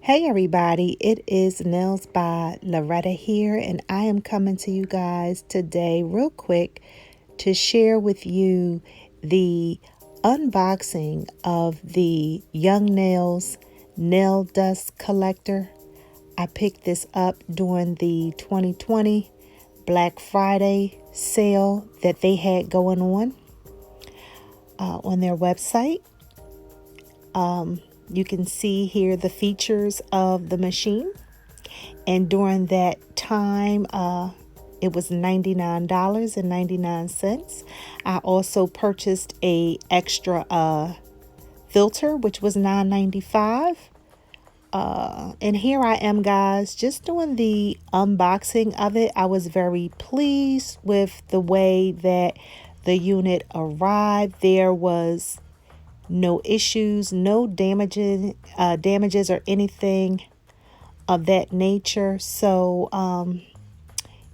Hey everybody, it is Nails by Loretta here, and I am coming to you guys today real quick to share with you the unboxing of the Young Nails nail dust collector. I picked this up during the 2020 Black Friday sale that they had going on their website. You can see here the features of the machine, and during that time it was $99.99. I also purchased a extra filter, which was $9.95. And here I am, guys, just doing the unboxing of it. I was very pleased with the way that the unit arrived. There was no issues, no damages or anything of that nature. So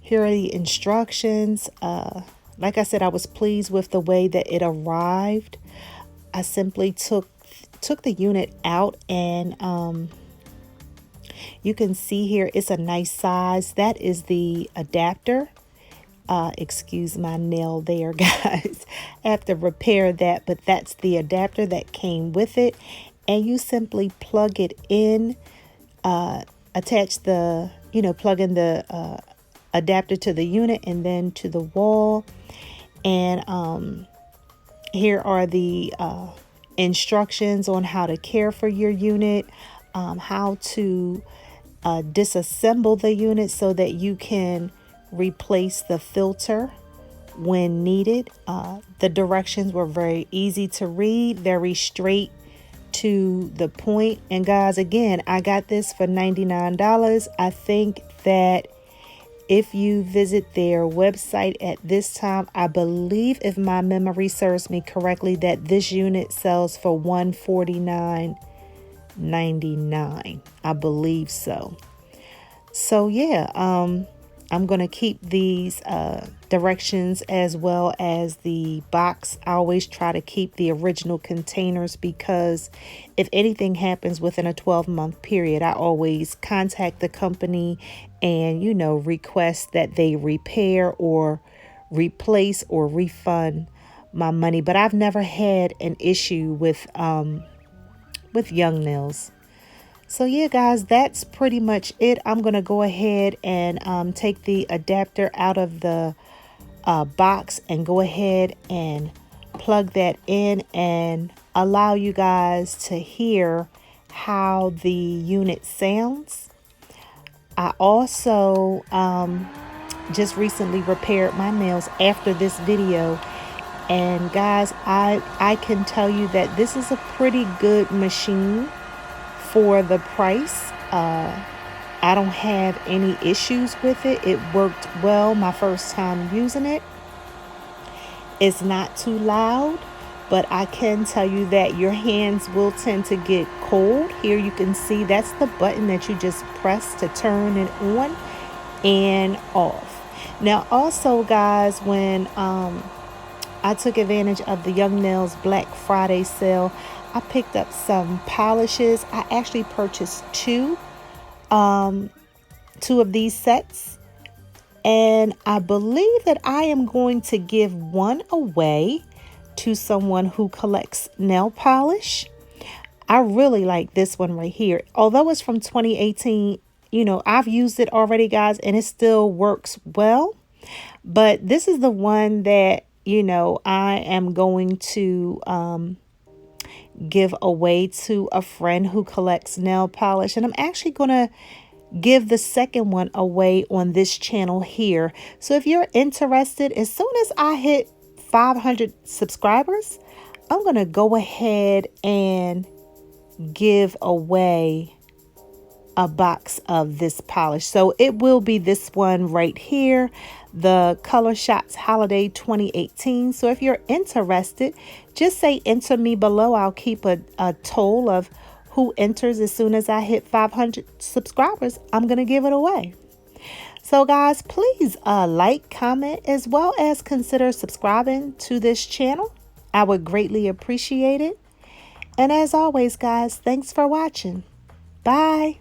here are the instructions. Like I said, I was pleased with the way that it arrived. I simply took the unit out, and you can see here it's a nice size. That is the adapter. Excuse my nail there, guys. I have to repair that, but that's the adapter that came with it. And you simply plug it in, attach the, plug in the adapter to the unit and then to the wall. And here are the instructions on how to care for your unit, how to disassemble the unit so that you can replace the filter when needed. The directions were very easy to read, very straight to the point. And guys, again, I got this for $99. I think that if you visit their website at this time, I believe, if my memory serves me correctly, that this unit sells for $149.99. I believe so. So yeah, I'm going to keep these directions as well as the box. I always try to keep the original containers because if anything happens within a 12-month period, I always contact the company and, request that they repair or replace or refund my money. But I've never had an issue with Young Nails. So yeah, guys, that's pretty much it. I'm going to go ahead and take the adapter out of the box and go ahead and plug that in and allow you guys to hear how the unit sounds. I also just recently repaired my nails after this video. And guys, I can tell you that this is a pretty good machine for the price. I don't have any issues with it. It worked well my first time using it. It's not too loud, but I can tell you that your hands will tend to get cold. Here you can see that's the button that you just press to turn it on and off. Now also, guys, when I took advantage of the Young Nails Black Friday sale, I picked up some polishes. I actually purchased two of these sets, and I believe that I am going to give one away to someone who collects nail polish. I really like this one right here. Although it's from 2018, I've used it already, guys, and it still works well. But this is the one that, I am going to give away to a friend who collects nail polish, and I'm actually gonna give the second one away on this channel here. So if you're interested, as soon as I hit 500 subscribers, I'm gonna go ahead and give away a box of this polish. So it will be this one right here, the Color Shots Holiday 2018. So if you're interested, just say enter me below. I'll keep a toll of who enters. As soon as I hit 500 subscribers, I'm going to give it away. So guys, please like, comment, as well as consider subscribing to this channel. I would greatly appreciate it. And as always, guys, thanks for watching. Bye.